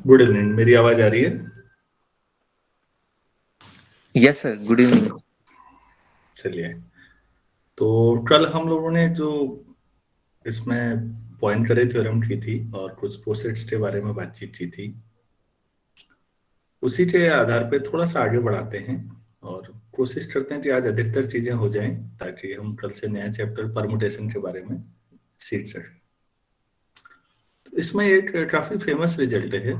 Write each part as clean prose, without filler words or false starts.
Good evening. मेरी आवाज आ रही है? Yes sir, good evening. चलिए। तो कल हम लोगों ने जो इसमें पॉइंट थ्योरम की थी और कुछ प्रोसेट्स के बारे में बातचीत की थी, उसी के आधार पे थोड़ा सा आगे बढ़ाते हैं और कोशिश करते हैं कि आज अधिकतर चीजें हो जाएं ताकि हम कल से नया चैप्टर परमुटेशन के बारे में सीख सकें। तो इसमें एक काफी फेमस रिजल्ट है,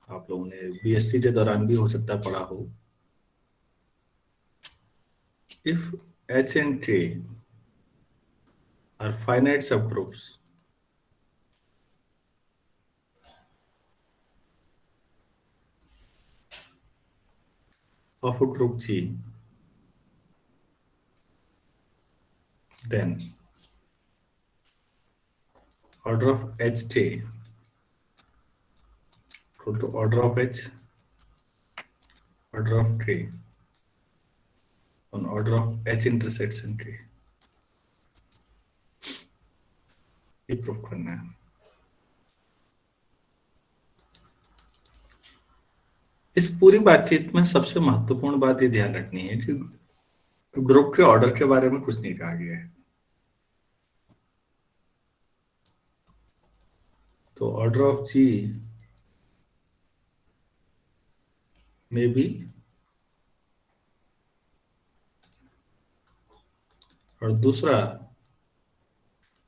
आप लोगों ने बीएससी के दौरान भी हो सकता है पढ़ा हो। इफ एच एंड के आर फाइनाइट सब groups of a group G, then order of Hj equal to order of H, order of K on order of H intersection K। ये प्रूव करना है। इस पूरी बातचीत में सबसे महत्वपूर्ण बात ये ध्यान रखनी है कि ग्रुप के ऑर्डर के बारे में कुछ नहीं कहा गया है। तो ऑर्डर ऑफ जी में भी और दूसरा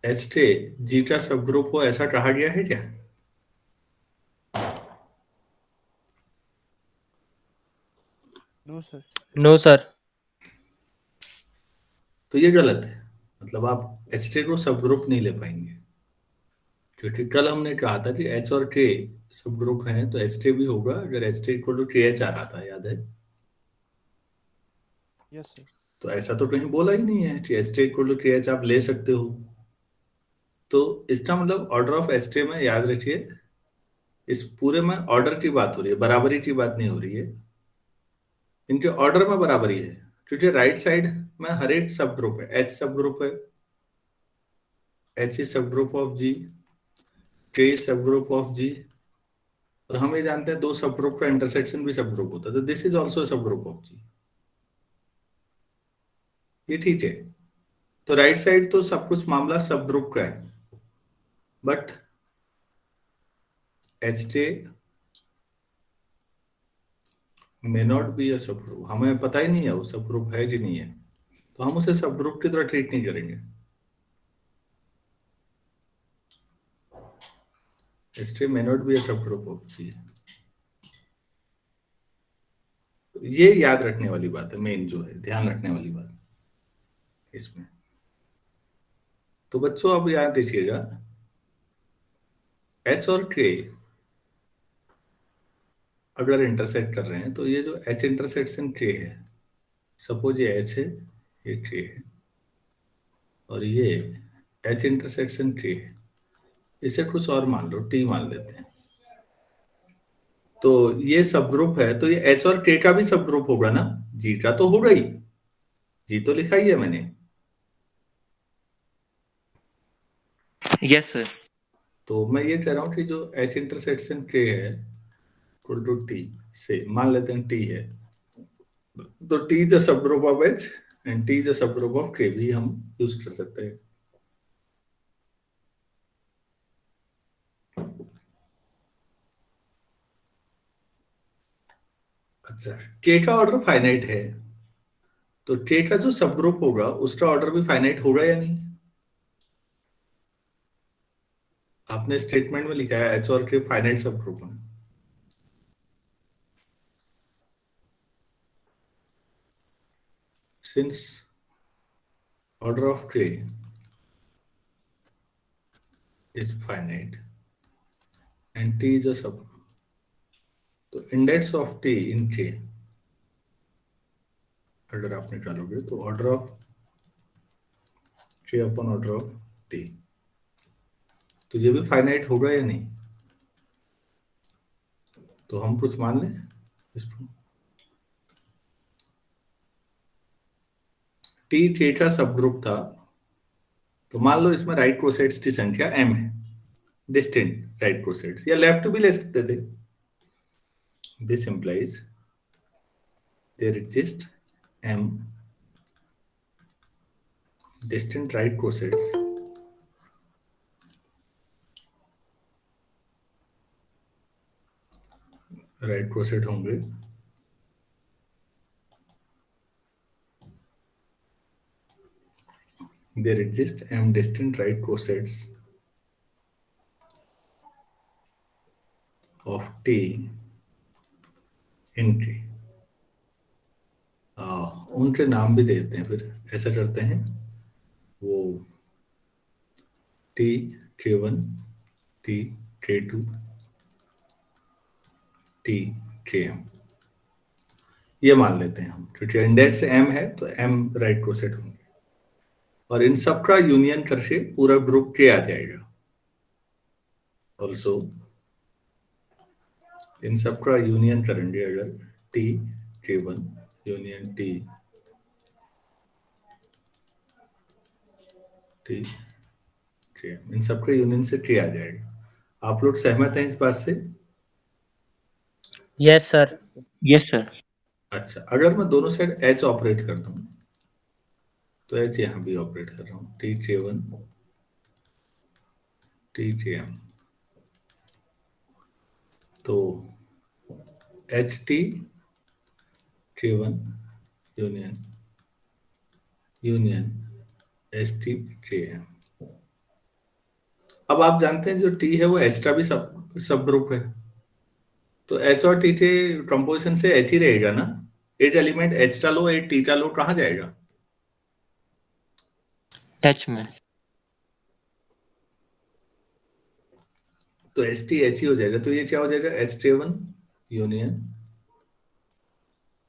एच टे जी का सब ग्रुप हो, ऐसा कहा गया है क्या? No sir. No sir. तो ये गलत है। मतलब आप एच टे को सब ग्रुप नहीं ले पाएंगे, क्योंकि कल हमने कहा था कि एच और के सब ग्रुप हैं तो एच टे भी होगा अगर एच टे इक्वल टू के एच आ रहा था, याद है? Yes sir. तो ऐसा तो कहीं बोला ही नहीं है कि एच टे इक्वल टू के एच आप ले सकते हो। तो इसका मतलब ऑर्डर ऑफ एच टे में याद रखिए, इस पूरे में ऑर्डर की बात हो रही है, बराबरी की बात नहीं हो रही है। इनके ऑर्डर में बराबरी है क्योंकि राइट साइड में हर एक सब ग्रुप है, एच सब ग्रुप है, एच इज सब ग्रुप ऑफ जी, के इज सब ग्रुप ऑफ जी, और हम ये जानते हैं दो सब ग्रुप का इंटरसेक्शन भी सब ग्रुप होता है, तो दिस इज ऑल्सो सब ग्रुप ऑफ जी। ये ठीक है। तो राइट साइड तो सब कुछ मामला सब ग्रुप का है, बट एच टे मे नॉट बी अ सब ग्रुप। हमें पता ही नहीं है वो सब ग्रुप है कि नहीं है, तो हम उसे सब ग्रुप की तरह ट्रीट नहीं करेंगे। एच टे मे नॉट बी अ सब ग्रुप ऑफ जी। ये याद रखने वाली बात है, मेन जो है ध्यान रखने वाली बात इसमें। तो बच्चों अब याद दीजिएगा, एच और के अगर इंटरसेक्ट कर रहे हैं तो ये जो एच इंटरसेक्शन के है, सपोज ये एच है, ये के है, और ये एच इंटरसेक्शन के है, इसे कुछ और मान लो, टी मान लेते हैं। तो ये सब ग्रुप है, तो ये एच और के का भी सब ग्रुप होगा ना? जी का तो होगा ही, जी तो लिखा ही है मैंने। Yes sir. तो मैं ये कह रहा हूं कि जो एच इंटरसेक्शन के है इक्वल टू टी, से मान लेते हैं टी है, तो टी इज अ सब group of H and T is a सब ग्रुप ऑफ के भी हम यूज कर सकते हैं। अच्छा, के का ऑर्डर फाइनाइट है, तो के का जो सब ग्रुप होगा उसका ऑर्डर भी फाइनाइट होगा या नहीं? आपने स्टेटमेंट में लिखा है एच और के फाइनाइट सब ग्रुप है। सिंस ऑर्डर ऑफ के is finite and T is a सब ग्रुप, तो इंडेक्स ऑफ टी इन के अगर आप निकालोगे तो ऑर्डर ऑफ के अपॉन ऑर्डर ऑफ टी, तो ये भी फाइनाइट होगा या नहीं? तो हम कुछ मान लें इसको, टी के का सब ग्रुप था, तो मान लो इसमें राइट कोसेट्स की संख्या m है, डिस्टिंक्ट राइट कोसेट्स, या लेफ्ट भी ले सकते थे। This implies there exist m distinct right cosets होंगे there exist m distinct right cosets of t in T. उनके नाम भी देते हैं, फिर ऐसा करते हैं वो T K1 T K2 T Km ये मान लेते हैं हम, क्योंकि इंडेक्स m है तो m राइट कोसेट होंगे और इन सब का यूनियन करके पूरा ग्रुप K आ जाएगा। ऑल्सो इन सब का यूनियन करेंगे अगर टी K1 यूनियन टी इन सबके यूनियन से K आ जाएगा। आप लोग सहमत हैं इस बात से? Yes sir. Yes, sir. अच्छा, अगर मैं दोनों साइड H ऑपरेट कर दूं तो H यहां भी ऑपरेट कर रहा हूं, टी K1 टी Km तो H T K1 union H T Km। अब आप जानते हैं जो टी है वो एच का भी सब ग्रुप है, तो एच और टी के कंपोजिशन से एच ही रहेगा ना। एक एलिमेंट एच का लो एक टी का लो, कहाँ जाएगा? Touch में. तो एच टी एच ही हो जाएगा, तो ये क्या हो जाएगा? H K1 union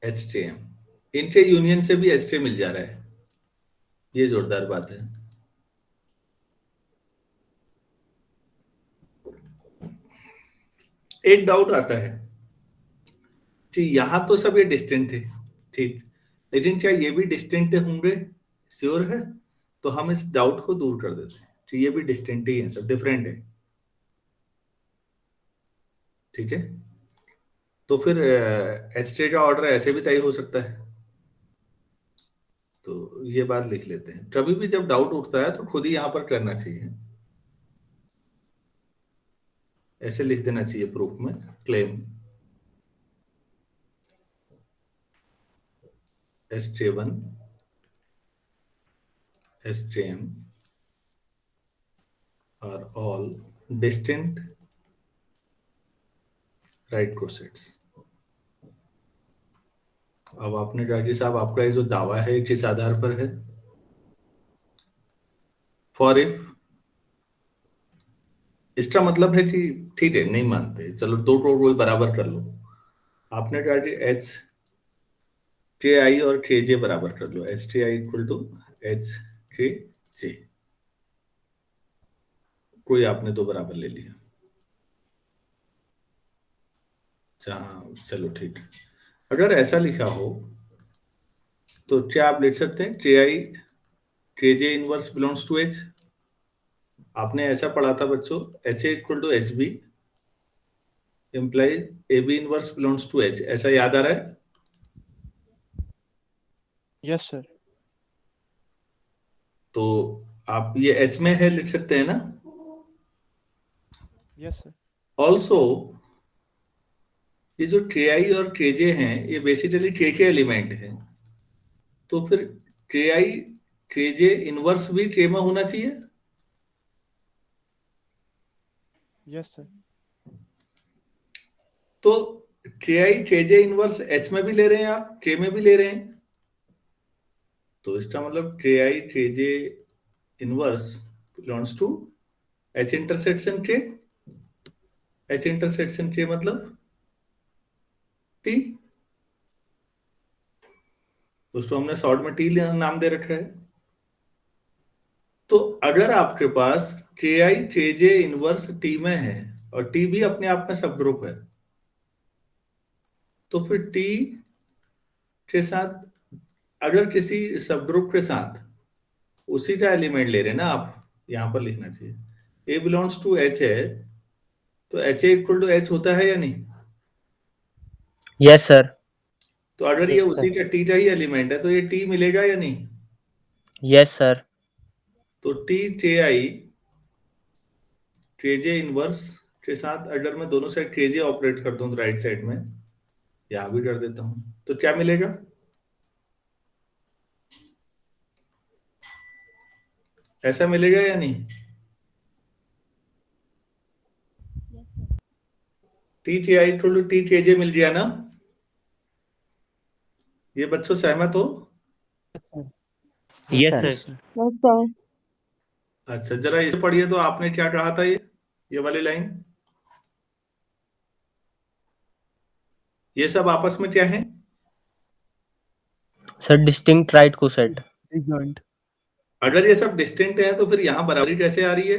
H Km। इनके यूनियन से भी एच K मिल जा रहा है, ये जोरदार बात है। एक डाउट आता है कि यहां तो सब ये डिस्टेंट थे, ठीक, लेकिन क्या ये भी डिस्टेंट होंगे? श्योर है? तो हम इस डाउट को दूर कर देते हैं कि ये भी डिस्टेंट ही है, सब डिफरेंट है, ठीक है। तो फिर एच का ऑर्डर ऐसे भी तय हो सकता है, तो ये बात लिख लेते हैं। कभी भी जब डाउट उठता है तो खुद ही यहां पर करना चाहिए, ऐसे लिख देना चाहिए प्रूफ में, claim S K1 S Km are all distinct right cosets। अब आपने कहा कि साहब आपका ये जो दावा है किस आधार पर है? फॉर इफ, इसका मतलब है कि ठीक है नहीं मानते, चलो दो को कोई बराबर कर लो। आपने कहा कि एच के आई और के जे बराबर कर लो, H T I equal to H K J, कोई आपने दो बराबर ले लिया, जहां चलो ठीक। अगर ऐसा लिखा हो तो क्या आप लिख सकते हैं K I K J inverse belongs to H? आपने ऐसा पढ़ा था बच्चों, H A equal to H B implies A B inverse belongs to H, ऐसा याद आ रहा है? Yes sir. तो आप ये एच में है लिख सकते हैं ना। Yes sir. ऑल्सो ये जो के आई और के जे हैं ये बेसिकली के एलिमेंट हैं, तो फिर के आई के जे इनवर्स भी के में होना चाहिए। Yes sir. तो के I K J inverse H में भी ले रहे हैं आप, के में भी ले रहे हैं, तो इसका मतलब K I K J inverse belongs to H intersection K. H intersection K मतलब टी, उसको हमने शॉर्ट में टी नाम दे रखा है। तो अगर आपके पास के I K J inverse T में है और टी भी अपने आप में सब ग्रुप है, तो फिर टी के साथ अगर किसी सब ग्रुप के साथ उसी का एलिमेंट ले रहे हैं ना आप, यहां पर लिखना चाहिए ए बिलोंग्स टू एच है, तो H A equal to H होता है या नहीं? Yes, sir. तो अगर ये Yes, उसी sir. का टी का ही एलिमेंट है तो ये टी मिलेगा या नहीं? Yes, sir. तो टी जे आई जे इनवर्स के साथ अगर मैं दोनों साइड जे ऑपरेट कर दूं तो राइट साइड में, यहां भी कर देता हूं, तो क्या मिलेगा? ऐसा मिलेगा या नहीं? T J I to T J मिल गया ना? ये बच्चों सहमत हो? Yes, Yes, sir. sir. Yes, sir. अच्छा, जरा इसे पढ़िए तो, आपने क्या कहा था? ये वाली लाइन, ये सब आपस में क्या है? Sir, distinct right coset. Rejoined. अगर ये सब डिस्टिंक्ट है तो फिर यहां बराबरी कैसे आ रही है?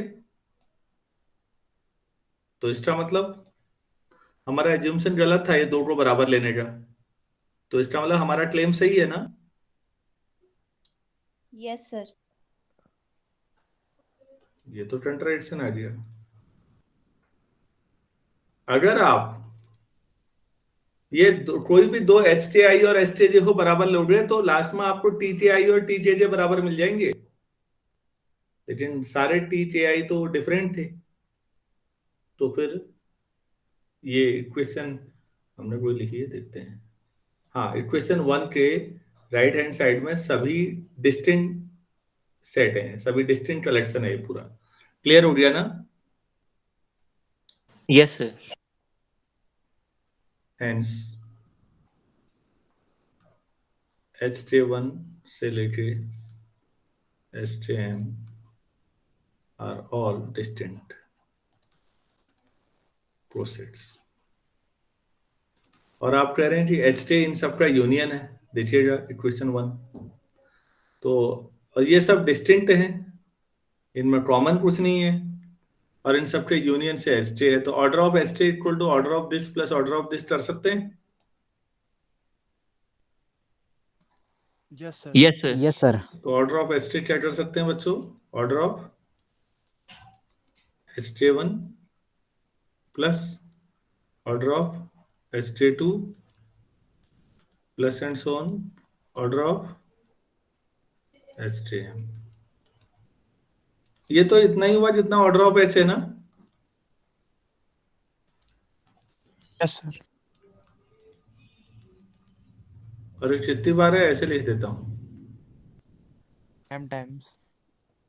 तो इसका मतलब हमारा एज्यूमशन गलत था ये दो को बराबर लेने का, तो इसका मतलब हमारा क्लेम सही है ना? Yes, sir. ये तो कंट्राडिक्शन आ गया। अगर आप ये कोई भी दो एच टी आई और एस टी जे हो बराबर लोगे तो लास्ट में आपको टी टी आई और टी जे बराबर मिल जाएंगे, लेकिन सारे टी टी आई तो डिफरेंट थे। तो फिर ये इक्वेशन हमने कोई लिखी है, देखते हैं। हाँ, इक्वेशन 1 के राइट हैंड साइड में सभी डिस्टिंक्ट सेट हैं, सभी डिस्टिंक्ट कलेक्शन है, ये पूरा क्लियर हो गया ना? Yes, sir. Hence H T one से लेके S T M are all distinct process. और आप कह रहे हैं कि एच टी इन सबका यूनियन है, देखिएगा इक्वेशन 1। तो और ये सब डिस्टिंक्ट हैं, इनमें कॉमन कुछ नहीं है, और इन सबके यूनियन से एच टी है, तो order of H T equal to order of this plus order of this कर सकते हैं? Yes, sir. Yes, sir. Yes, sir. तो ऑर्डर ऑफ एच टी क्या कर सकते हैं बच्चों? Order of H T one plus order of H T two plus and so on order of H T M. ये तो इतना ही हुआ जितना ऑर्डर ऑफ एच है ना? Yes, sir. और ये कितनी बार है ऐसे लिख देता हूँ, M times.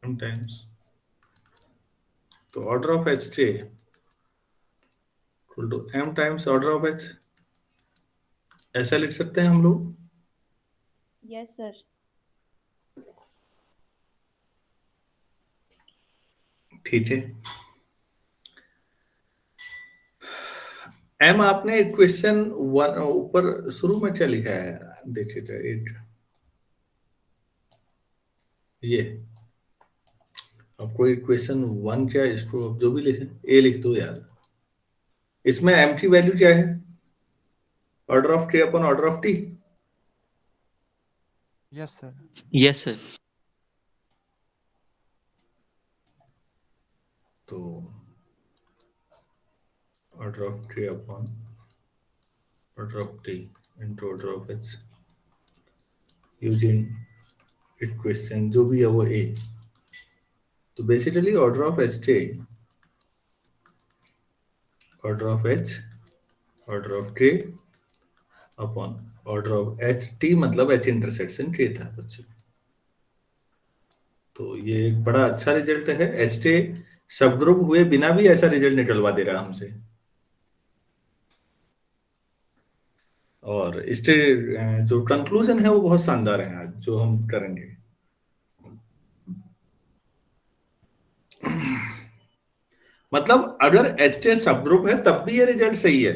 समटाइम्स। तो order of H T equal to M times order of H, ऐसा लिख सकते हैं हम लोग। Yes, sir. ठीक है। एम आपने इक्वेशन 1 ऊपर शुरू में क्या लिखा है, देखिएगा 8, ये आपको इक्वेशन 1 क्या, इसको आप जो भी लिखें ए लिख दो यार। इसमें एम की वैल्यू क्या है? Order of T upon order of T. Yes, sir. Yes, sir. तो order of T upon order of T into order of H using equation जो भी है वो ए। तो basically order of H T, order of H, order of T upon order of H T, मतलब H intersection के था बच्चों। तो ये एक बड़ा अच्छा रिजल्ट है, एच टी सब ग्रुप हुए बिना भी ऐसा रिजल्ट निकलवा दे रहा हमसे। और इसके जो कंक्लूजन है वो बहुत शानदार है आज जो हम करेंगे। मतलब अगर एच टी सब ग्रुप है तब भी ये रिजल्ट सही है,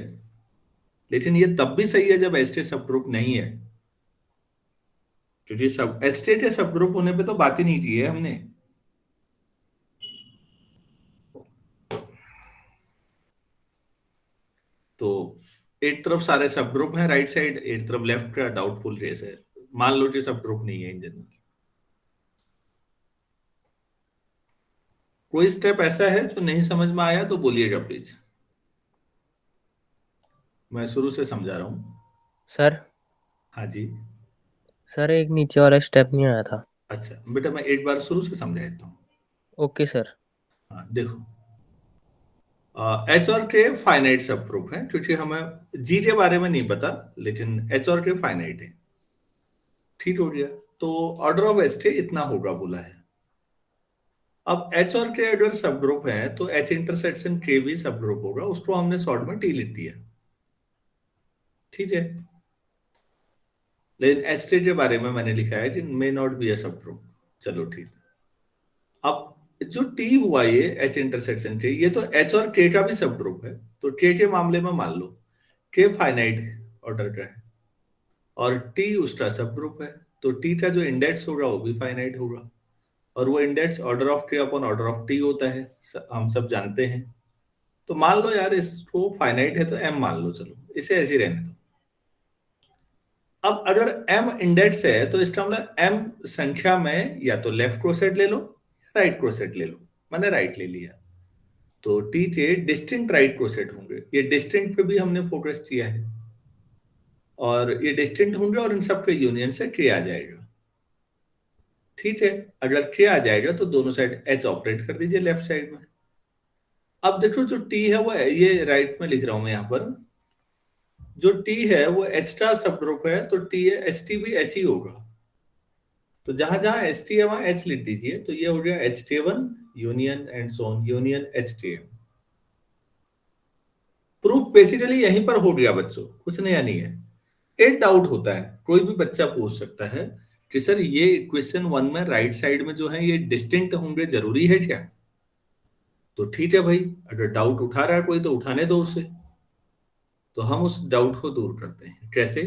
लेकिन ये तब भी सही है जब एच टी सब ग्रुप नहीं है, क्योंकि सब एच टी के सब ग्रुप होने पे तो बात ही नहीं की है हमने। तो एक तरफ सारे सब ग्रुप हैं राइट साइड, एक तरफ लेफ्ट का डाउटफुल केस है, मान लो कि सब ग्रुप नहीं है इन जनरल। कोई स्टेप ऐसा है जो नहीं समझ में आया तो बोलिएगा प्लीज, मैं शुरू से समझा रहा हूं। सर हाँ जी। सर एक नीचे और स्टेप नहीं आया था। अच्छा बेटा, मैं एक बार शुरू से समझा देता हूँ। Okay sir. हाँ देखो, एच और के फाइनाइट सब ग्रुप है, क्योंकि हमें जी के बारे में नहीं पता, लेकिन एच और के फाइनाइट है। ठीक हो गया। तो ऑर्डर ऑफ एच के इतना होगा बोला है। अब एच और के अगर सब ग्रुप है तो एच इंटरसेक्शन के भी सब ग्रुप होगा, उसको हमने शॉर्ट में टी लिख दिया। ठीक है। लेकिन एच के बारे में मैंने लिखा है कि मे नॉट बी ए सब ग्रुप। चलो ठीक। अब जो टी हुआ ये एच इंटरसेक्शन के, ये तो एच और के का भी सब ग्रुप है। तो के मामले में मान लो के फाइनाइट ऑर्डर का है और टी उसका सब ग्रुप है, तो टी का जो इंडेक्स होगा वो भी फाइनाइट होगा, और वो इंडेक्स ऑर्डर ऑफ के अपॉन ऑर्डर ऑफ टी होता है, हम सब जानते हैं। तो मान लो यार इसको फाइनाइट है तो एम मान लो, चलो इसे ऐसे ही रहने दो। अब अगर m इंडेक्स है तो इसका मतलब m संख्या में या तो लेफ्ट क्रोसेट ले लो या राइट क्रोसेट ले लो। मैंने राइट ले लिया, तो टी के डिस्टिंक्ट राइट क्रोसेट होंगे। ये डिस्टिंक्ट पे भी हमने फोकस किया है, और ये डिस्टिंक्ट होंगे और इन सब के यूनियन से के आ जाएगा। ठीक है। अगर के आ जाएगा तो दोनों साइड एच ऑपरेट कर दीजिए लेफ्ट साइड में। अब देखो जो टी है वो है, ये राइट में लिख रहा हूं मैं यहाँ पर, जो टी है वो एच का सब ग्रुप है, तो टी है एच टी भी एच ही होगा। तो जहां जहां एच टी है वहां एच लिख दीजिए, तो ये हो गया H T one union and so on union H T M. Proof basically यहीं पर हो गया बच्चों, कुछ नया नहीं है। एक डाउट होता है, कोई भी बच्चा पूछ सकता है कि सर ये क्वेश्चन वन में राइट साइड में जो है ये डिस्टिंक्ट होंगे, जरूरी है क्या? तो ठीक है भाई, अगर डाउट उठा रहा है कोई तो उठाने दो उसे। तो हम उस डाउट को दूर करते हैं। कैसे?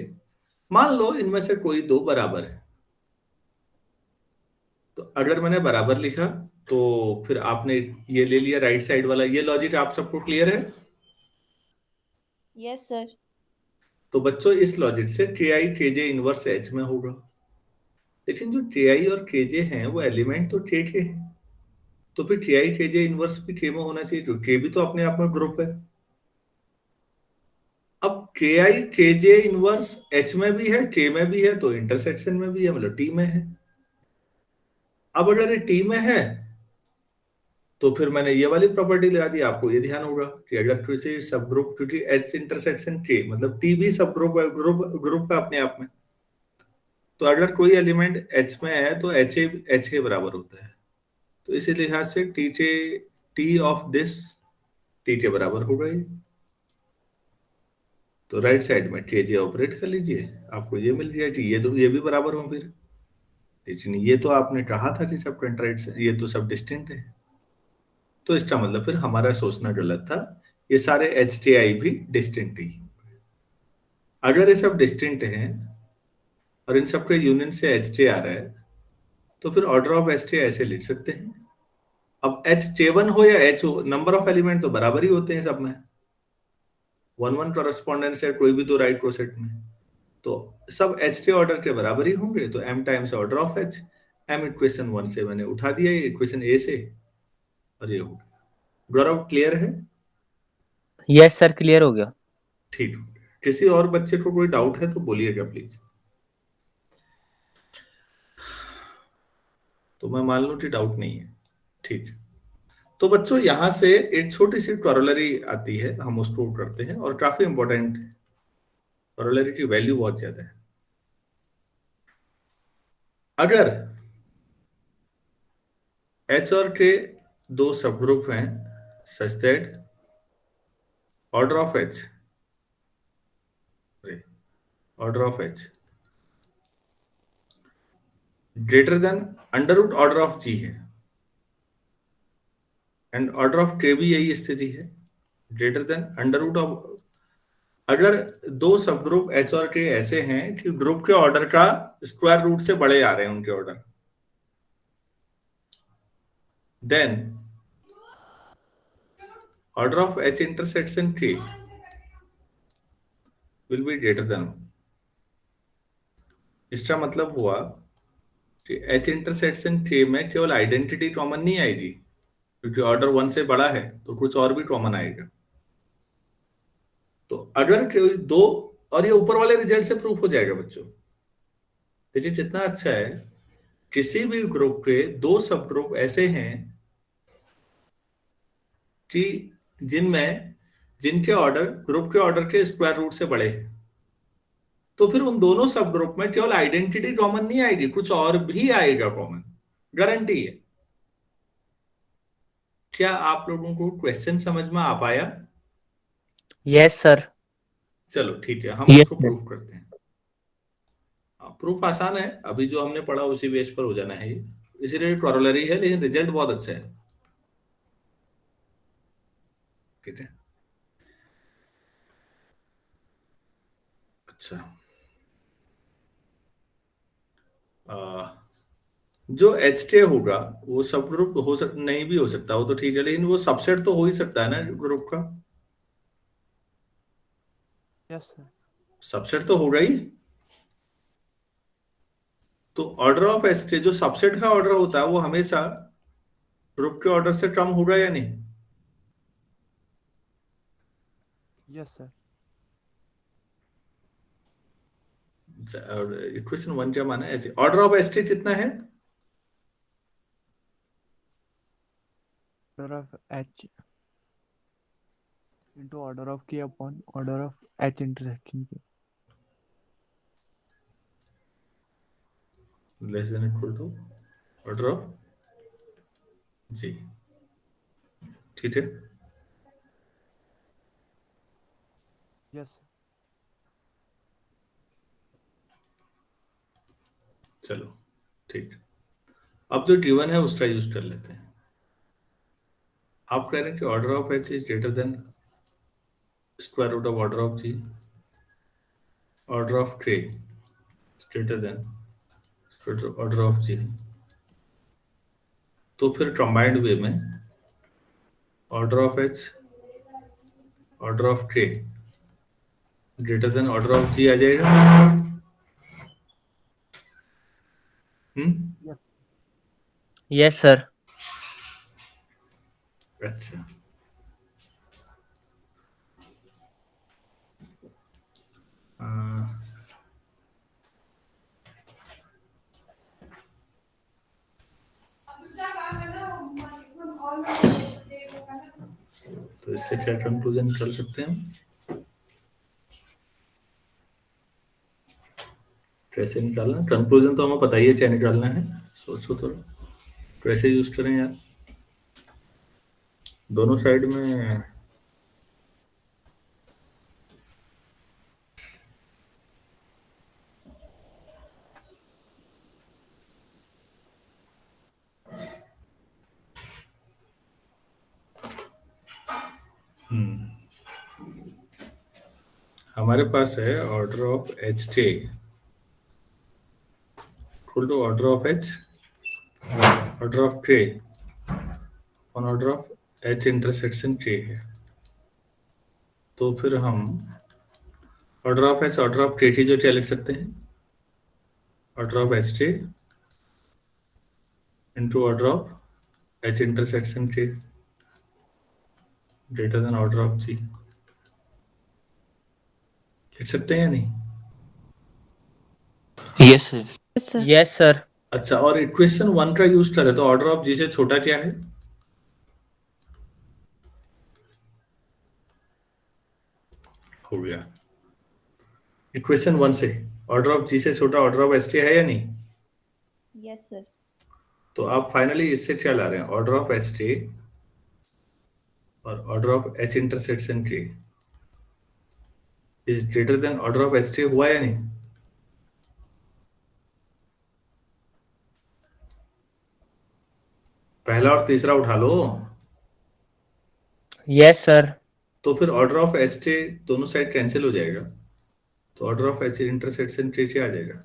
मान लो इनमें से कोई दो बराबर है, तो अगर मैंने बराबर लिखा तो फिर आपने ये ले लिया राइट साइड वाला। ये लॉजिक आप सबको क्लियर है? Yes sir. तो बच्चों इस लॉजिक से के I K J inverse H में होगा। लेकिन जो के आई और के जे हैं वो एलिमेंट तो के हैं, तो फिर के आई के जे इनवर्स भी के में होना चाहिए, क्योंकि के भी तो अपने आप में ग्रुप है। अब के I K J inverse H में भी है, के में भी है, तो इंटरसेक्शन में भी है, मतलब टी में है। अब अगर ये टी में है तो फिर मैंने ये वाली प्रॉपर्टी लगा दी। आपको ये ध्यान होगा कि अगर किसी सब ग्रुप, क्योंकि एच इंटरसेक्शन के मतलब टी भी सब ग्रुप ग्रुप है अपने आप में, तो अगर कोई एलिमेंट एच में है तो एच के बराबर होता है। तो इसी लिहाज से टी ऑफ दिस टी के बराबर होगा ये। तो राइट साइड में के जे ऑपरेट कर लीजिए, आपको ये मिल गया कि ये भी बराबर हो फिर। लेकिन ये तो आपने कहा था कि सब कंट्राइट, ये तो सब डिस्टिंक्ट है। तो इसका मतलब फिर हमारा सोचना गलत था, ये सारे एच टी आई भी डिस्टिंक्ट ही। अगर ये सब डिस्टिंक्ट हैं और इन सबके यूनियन से एच टी आ रहा है, तो फिर ऑर्डर ऑफ एच टी ऐसे लिख सकते हैं। अब एच टे वन हो या एच हो, नंबर ऑफ एलिमेंट तो बराबर ही होते हैं सब में। वन वन कॉरेस्पॉन्डेंस है कोई भी दो राइट क्रोसेट में, तो सब एच टी ऑर्डर के बराबर ही होंगे। तो M times order of H. M equation one से मैंने उठा दिया, ये इक्वेशन ए से, और ये हो गया। गौरव क्लियर है? यस सर, क्लियर हो गया। ठीक। किसी और बच्चे को कोई डाउट है तो बोलिएगा प्लीज। तो मैं मान लूं कि डाउट नहीं है। ठीक। तो बच्चों यहां से एक छोटी सी कॉरोलरी आती है, हम उसको करते हैं, और काफी इंपॉर्टेंट कॉरोलरी की वैल्यू बहुत ज्यादा है। अगर एच और के दो सब ग्रुप हैं such that order of H, order of H greater than under root order of G है, एंड ऑर्डर ऑफ के भी यही स्थिति है, greater than under root of. अगर दो सब ग्रुप एच और के ऐसे हैं कि ग्रुप के ऑर्डर का स्क्वायर रूट से बड़े आ रहे हैं उनके order, then order of H intersection K will be greater than. इसका मतलब हुआ कि एच इंटरसेक्शन के में केवल आइडेंटिटी कॉमन नहीं आएगी, क्योंकि ऑर्डर वन से बड़ा है तो कुछ और भी कॉमन आएगा। तो अगर कोई दो और ये ऊपर वाले रिजल्ट से प्रूफ हो जाएगा बच्चों। डिजिट इतना अच्छा है, किसी भी ग्रुप के दो सब ग्रुप ऐसे हैं कि जिनमें जिनके ऑर्डर ग्रुप के ऑर्डर के स्क्वायर रूट से बड़े हैं, तो फिर उन दोनों सब ग्रुप में केवल आइडेंटिटी कॉमन नहीं आएगी, कुछ और भी आएगा कॉमन, गारंटी है। क्या आप लोगों को क्वेश्चन समझ में आ पाया? Yes sir. चलो ठीक है, हम यस उसको सर। प्रूफ करते हैं। प्रूफ आसान है, अभी जो हमने पढ़ा उसी बेस पर हो जाना है ये, इसीलिए कॉरोलरी है, लेकिन रिजल्ट बहुत अच्छा है। ठीक है, अच्छा। जो एच टे होगा वो सब ग्रुप नहीं भी हो सकता, वो तो ठीक है, लेकिन वो सबसेट तो हो ही सकता है ना ग्रुप का, Yes, sir. सबसेट तो होगा ही। तो ऑर्डर ऑफ एच टे जो सबसेट का ऑर्डर होता है वो हमेशा ग्रुप के ऑर्डर से कम होगा या नहीं? Yes, sir. और इक्वेशन 1 क्या माना है? ऐसे ऑर्डर ऑफ एच टे कितना है? Order of H into order of K upon order of H intersection K. Less than equal to order of G. ठीक है, Yes, sir. चलो ठीक। अब जो गिवन है उसका यूज कर लेते हैं। आप कह रहे हैं कि order of H is greater than square root of order of G, order of K greater than order of G. तो फिर कंबाइंड वे में order of H order of K greater than order of G आ जाएगा। Yes. Yes sir. अच्छा, तो इससे क्या conclusion निकाल सकते हैं हम? कैसे निकालना कंक्लूजन? तो हमें पता ही है क्या निकालना है, सोचो थोड़ा कैसे यूज करें यार। दोनों साइड में हमारे पास है order of H T equal to order of H order of K on order of H intersection K है। तो फिर हम order of H order of K की जो क्या लिख सकते हैं? Order of H T into order of H intersection K greater than order of G, लिख सकते हैं या नहीं? Yes sir. Sir yes sir. अच्छा, और इक्वेशन 1 का यूज करें तो ऑर्डर ऑफ जी से छोटा क्या है? हो गया। इक्वेशन 1 से ऑर्डर ऑफ जी से छोटा ऑर्डर ऑफ एस टी है या नहीं? यस सर तो आप फाइनली इससे क्या ला रहे हैं? ऑर्डर ऑफ एस टी और ऑर्डर ऑफ एच इंटरसेक्शन के is greater than order of S T, हुआ या नहीं? पहला और तीसरा उठा लो। Yes sir. तो फिर ऑर्डर ऑफ एच टी दोनों साइड कैंसिल हो जाएगा, तो ऑर्डर ऑफ एच इंटरसेक्शन के क्या आ जाएगा?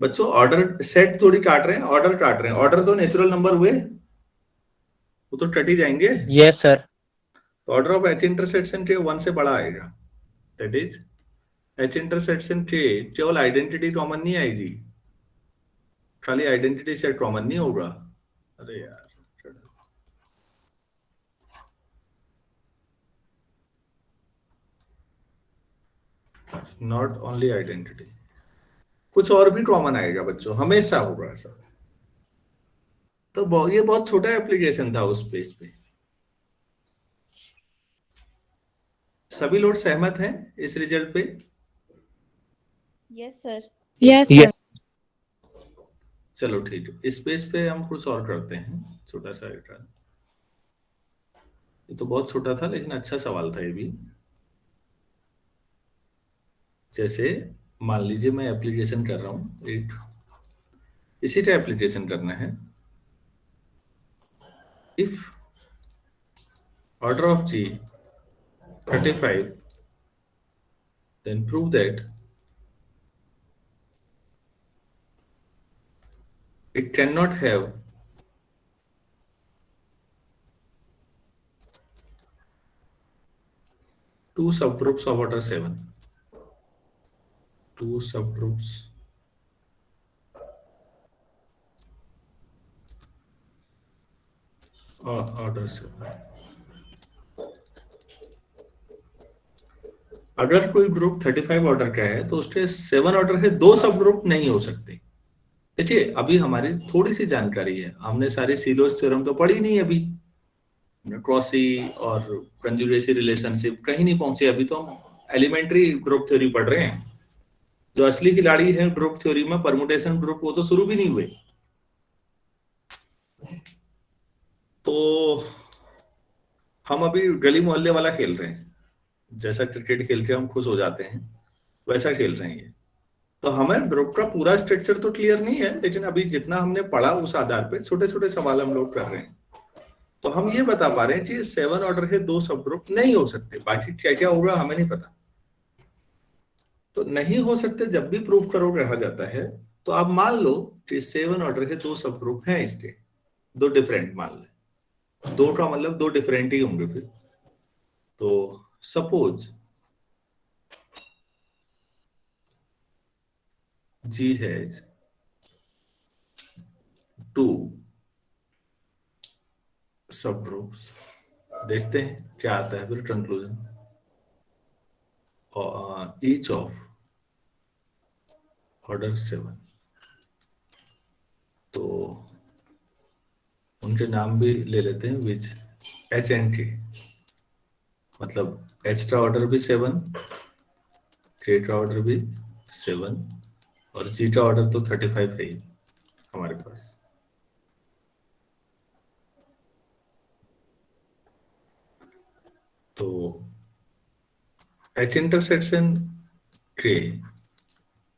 बच्चों ऑर्डर सेट थोड़ी काट रहे हैं, ऑर्डर काट रहे हैं। ऑर्डर तो नेचुरल नंबर हुए, वो तो कट ही जाएंगे। Yes sir. तो ऑर्डर ऑफ एच इंटरसेक्शन के 1 से बड़ा आएगा, दैट इज एच इंटरसेक्शन के केवल आइडेंटिटी कॉमन नहीं आएगी, खाली आइडेंटिटी सेट कॉमन नहीं होगा। अरे यार, नॉट ओनली आइडेंटिटी, कुछ और भी कॉमन आएगा बच्चों, हमेशा होगा ऐसा। तो ये बहुत छोटा एप्लीकेशन था उस पेज पे। सभी लोग सहमत हैं इस रिजल्ट पे? Yes sir. Yes Yes. Sir. चलो ठीक है, इस पेज पे हम कुछ और करते हैं, छोटा सा एक। ये तो बहुत छोटा था लेकिन अच्छा सवाल था ये भी। जैसे मान लीजिए मैं एप्लीकेशन कर रहा हूं एक, इसी का एप्लीकेशन करना है। If order of G 35, then prove that it cannot have two subgroups of order 7. Two subgroups of order 7. अगर कोई ग्रुप 35 ऑर्डर का है तो उसके 7 ऑर्डर है, 2 सब ग्रुप नहीं हो सकते। देखिए अभी हमारी थोड़ी सी जानकारी है, हमने सारी सीलोस थ्योरम तो पढ़ी नहीं अभी, क्रॉसी और कंजुगेसी रिलेशनशिप कहीं नहीं पहुंचे अभी, तो हम एलिमेंट्री ग्रुप थ्योरी पढ़ रहे हैं। जो असली खिलाड़ी है ग्रुप थ्योरी में, परमुटेशन ग्रुप, वो तो शुरू भी नहीं हुए। तो हम अभी गली मोहल्ले वाला खेल रहे हैं, जैसा क्रिकेट खेल के हम खुश हो जाते हैं वैसा खेल रहे हैं ये। तो हमें ग्रुप का पूरा स्ट्रक्चर तो क्लियर नहीं है, लेकिन अभी जितना हमने पढ़ा उस आधार पे छोटे छोटे सवाल हम लोग कर रहे हैं। तो हम ये बता पा रहे हैं कि 7 ऑर्डर के 2 सब ग्रुप नहीं हो सकते, बाकी क्या क्या होगा हमें नहीं पता। तो नहीं हो सकते जब भी प्रूफ करो कहा जाता है, तो आप मान लो कि 7 ऑर्डर के 2 सब ग्रुप हैं, इसके 2 डिफरेंट मान ले, 2 का मतलब 2 डिफरेंट ही होंगे फिर। तो सपोज G has 2 subgroups, देखते हैं क्या आता है फिर कंक्लूजन। और ईच ऑफ ऑर्डर 7, तो उनके नाम भी ले लेते हैं, विच एच एंड के, मतलब एच का ऑर्डर भी 7, के का ऑर्डर भी 7, और जी का ऑर्डर तो 35 है ही हमारे पास। तो H intersection K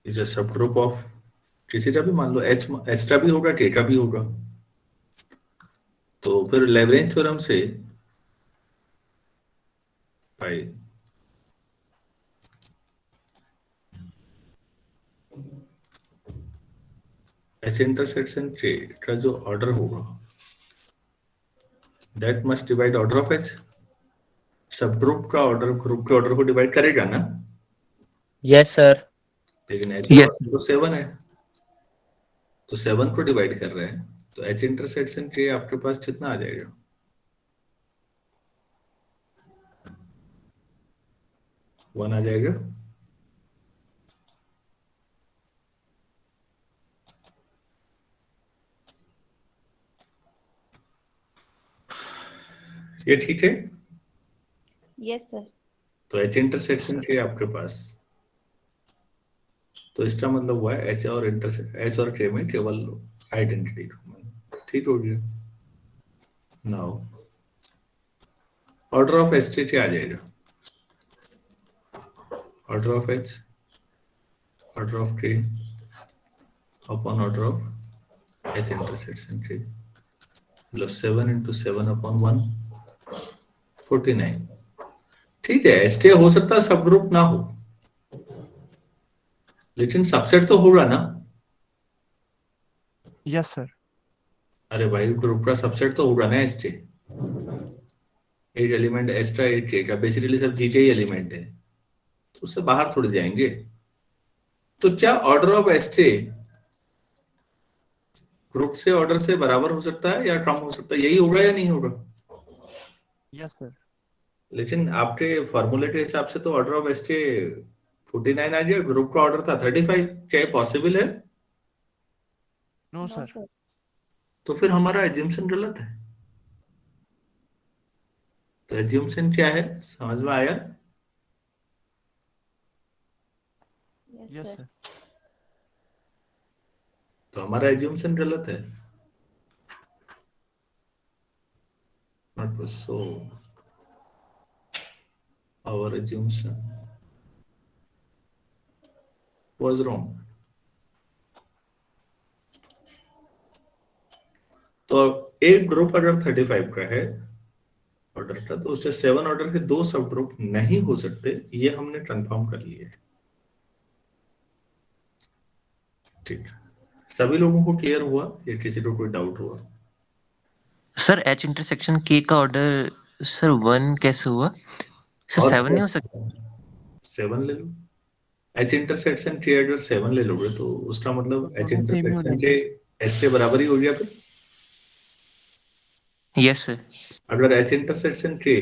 is a subgroup of, किसी का भी मान लो H का भी होगा, K का भी होगा। तो फिर लैग्रेंज थ्योरम से भाई H intersection K का जो ऑर्डर होगा that must divide order of H, सब ग्रुप का ऑर्डर ग्रुप के ऑर्डर को डिवाइड करेगा ना। Yes, sir. लेकिन H Yes. तो 7 है, तो 7 को डिवाइड कर रहे हैं, तो H इंटरसेक्शन K आपके पास कितना आ जाएगा? 1 आ जाएगा। ये ठीक है। Yes sir. तो H इंटरसेक्शन K आपके पास, तो इसका मतलब हुआ है H और K में केवल आइडेंटिटी, ठीक हो गया। नाउ ऑर्डर ऑफ H क्या आ जाएगा? Order of H order of K upon order of H intersection K, मतलब 7 into 7 upon 1, 49। ठीक है, एच हो सकता है सब ग्रुप ना हो, लेकिन सबसेट तो होगा ना। Yes sir. अरे भाई ग्रुप का सबसेट तो होगा ना एच, 8 एलिमेंट एच का 8 के का, बेसिकली सब जी ही एलिमेंट है, तो उससे बाहर थोड़े जाएंगे। तो क्या ऑर्डर ऑफ एच ग्रुप से ऑर्डर से बराबर हो सकता है या कम हो सकता है, यही होगा या नहीं होगा? Yes sir. लेकिन आपके फॉर्मूले के हिसाब से तो ऑर्डर ऑफ एच 49 आ गया, ग्रुप का ऑर्डर था 35, क्या ये पॉसिबल है? No No, sir. sir. तो फिर हमारा एज्यूमशन गलत है। तो एज्यूमशन क्या है, समझ में आया? Yes, yes sir. सर। तो हमारा एज्यूमशन गलत है। Not so our assumption was wrong. तो एक ग्रुप अगर 35 का है ऑर्डर का, तो उससे 7 ऑर्डर के 2 सब ग्रुप नहीं हो सकते, ये हमने कंफर्म कर लिया है। ठीक, सभी लोगों को क्लियर हुआ या किसी को कोई डाउट हुआ? सर एच इंटरसेक्शन के का ऑर्डर सर 1 कैसे हुआ? सर और 7 नहीं हो सकता? 7 ले लो। एच इंटरसेक्शन के अगर 7 ले लोगे तो उसका मतलब एच दोनों सेम ही हो इंटरसेक्शन जाएंगे। के एच के बराबर ही हो गया फिर। Yes sir. अगर एच इंटरसेक्शन के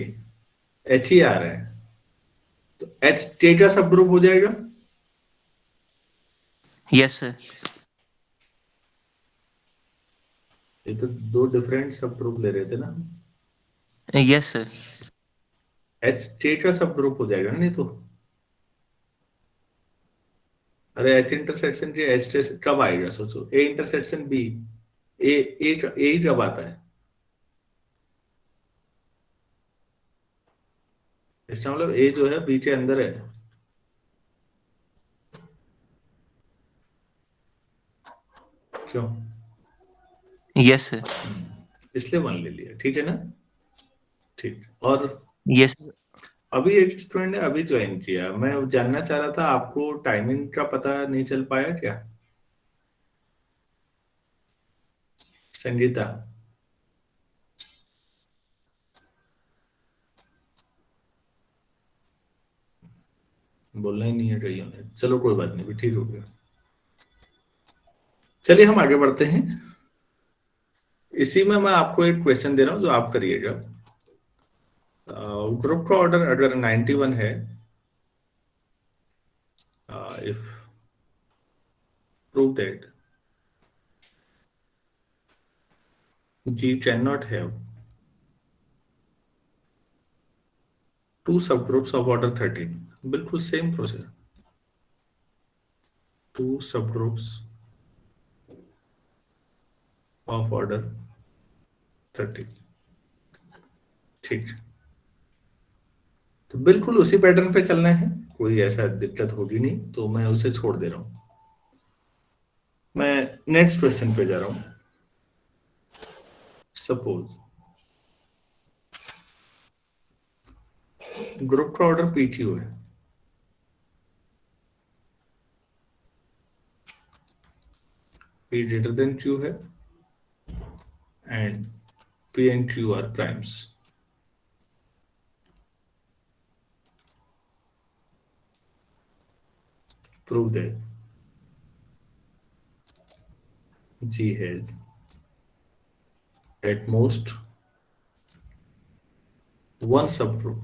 एच ही आ रहा है तो एच के का सब ग्रुप हो जाएगा। Yes sir. ये तो दो डिफरेंट सब ग्रुप ले रहे थे ना। Yes sir. एच के का सब ग्रुप हो जाएगा ना, नहीं तो। अरे एच इंटरसेक्शन के एच कब आएगा, सोचो। ए इंटरसेक्शन बी, ए ए ही कब आता है? इसका मतलब ए जो है बी के अंदर है। क्यों? Yes sir. इसलिए 1 ले लिया, ठीक है ना। ठीक। और यस। अभी एक स्टूडेंट ने अभी ज्वाइन किया, मैं जानना चाह रहा था आपको टाइमिंग का पता नहीं चल पाया क्या? संगीता, बोलना ही नहीं है कहीं ने। चलो कोई बात नहीं, ठीक हो गया। चलिए हम आगे बढ़ते हैं। इसी में मैं आपको एक क्वेश्चन दे रहा हूं जो आप करिएगा। ग्रुप का ऑर्डर अगर 91 है, if prove that G cannot have two subgroups of order 13, बिल्कुल same process. Two subgroups of order 13, ठीक। तो बिल्कुल उसी पैटर्न पे चलना है, कोई ऐसा दिक्कत होगी नहीं, तो मैं उसे छोड़ दे रहा हूं। मैं नेक्स्ट क्वेश्चन पे जा रहा हूं। सपोज ग्रुप का ऑर्डर PQ है, P greater than Q है, and P and Q are primes। Prove that G has at most one subgroup